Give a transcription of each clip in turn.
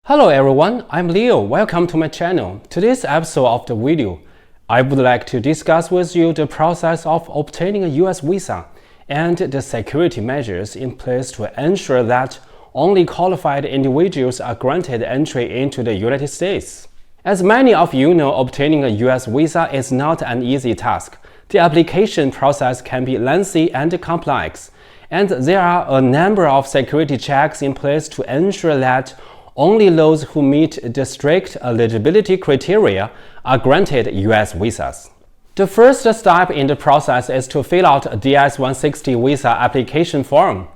Hello everyone, I'm Leo. Welcome to my channel. Today's episode of the video, I would like to discuss with you the process of obtaining a US visa and the security measures in place to ensure that only qualified individuals are granted entry into the United States. As many of you know, obtaining a US visa is not an easy task. The application process can be lengthy and complex, and there are a number of security checks in place to ensure that only those who meet the strict eligibility criteria are granted US visas. The first step in the process is to fill out a DS-160 visa application form.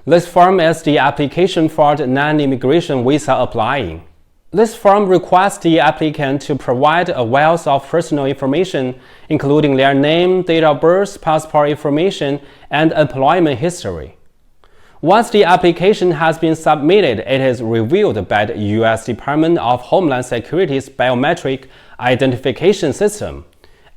This form is the application for the non-immigration visa applying. This form requires the applicant to provide a wealth of personal information, including their name, date of birth, passport information, and employment history. Once the application has been submitted, it is reviewed by the U.S. Department of Homeland Security's biometric identification system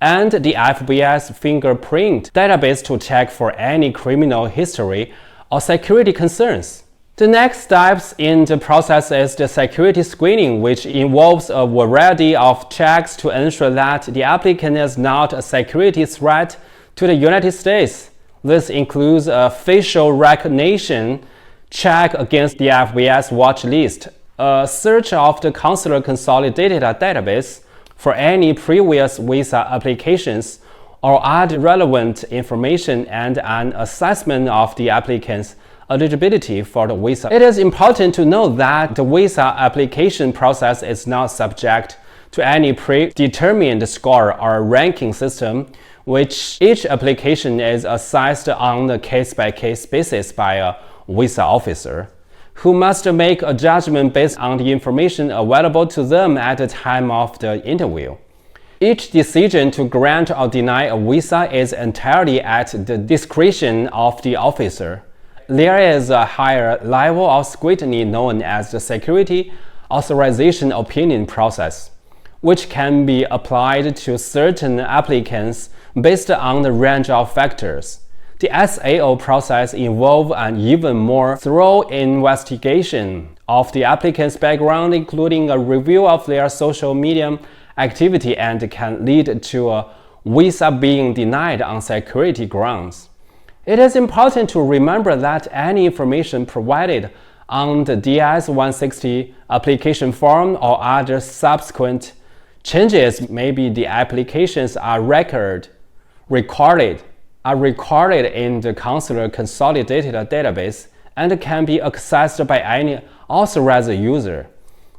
and the FBI's fingerprint database to check for any criminal history or security concerns. The next steps in the process is the security screening, which involves a variety of checks to ensure that the applicant is not a security threat to the United States. This includes a facial recognition check against the FBI's watch list, a search of the consular consolidated database for any previous visa applications or other relevant information, and an assessment of the applicant's eligibility for the visa. It is important to note that the visa application process is not subject to any predetermined score or ranking system, which each application is assessed on a case-by-case basis by a visa officer, who must make a judgment based on the information available to them at the time of the interview. Each decision to grant or deny a visa is entirely at the discretion of the officer. There is a higher level of scrutiny known as the Security Authorization Opinion process, which can be applied to certain applicants based on the range of factors. The SAO process involves an even more thorough investigation of the applicant's background, including a review of their social media activity, and can lead to a visa being denied on security grounds. It is important to remember that any information provided on the DS-160 application form or other subsequent changes, maybe the applications are recorded in the consular consolidated database and can be accessed by any authorized user.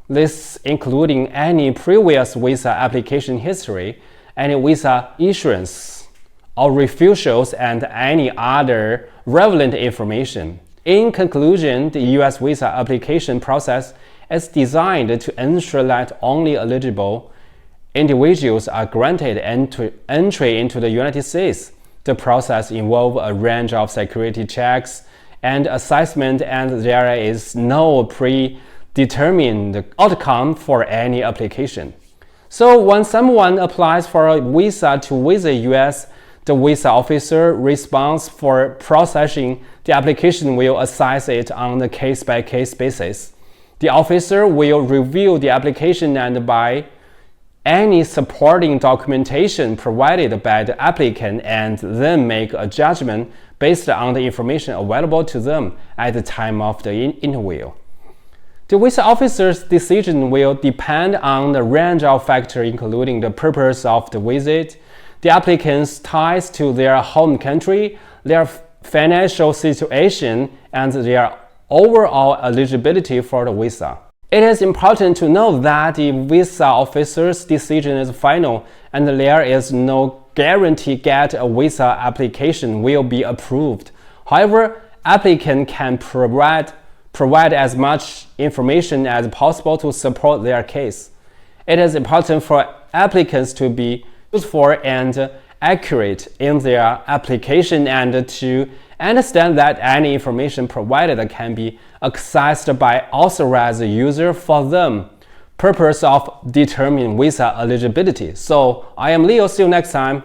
This including any previous visa application history, any visa issuance or refusals, and any other relevant information. In conclusion, the US visa application process is designed to ensure that only eligible individuals are granted entry into the United States. The process involves a range of security checks and assessment, and there is no predetermined outcome for any application. So when someone applies for a visa to visit US, the visa officer responsible for processing the application will assess it on a case-by-case basis. The officer will review the application and by any supporting documentation provided by the applicant, and then make a judgment based on the information available to them at the time of the interview. The visa officer's decision will depend on the range of factors, including the purpose of the visit, the applicant's ties to their home country, their financial situation, and their overall eligibility for the visa. It is important to note that the visa officer's decision is final, and there is no guarantee that a visa application will be approved. However, applicant can provide as much information as possible to support their case. It is important for applicants to be useful and accurate in their application, and to understand that any information provided can be accessed by authorized user for them. Purpose of determining visa eligibility. So I am Leo. See you next time.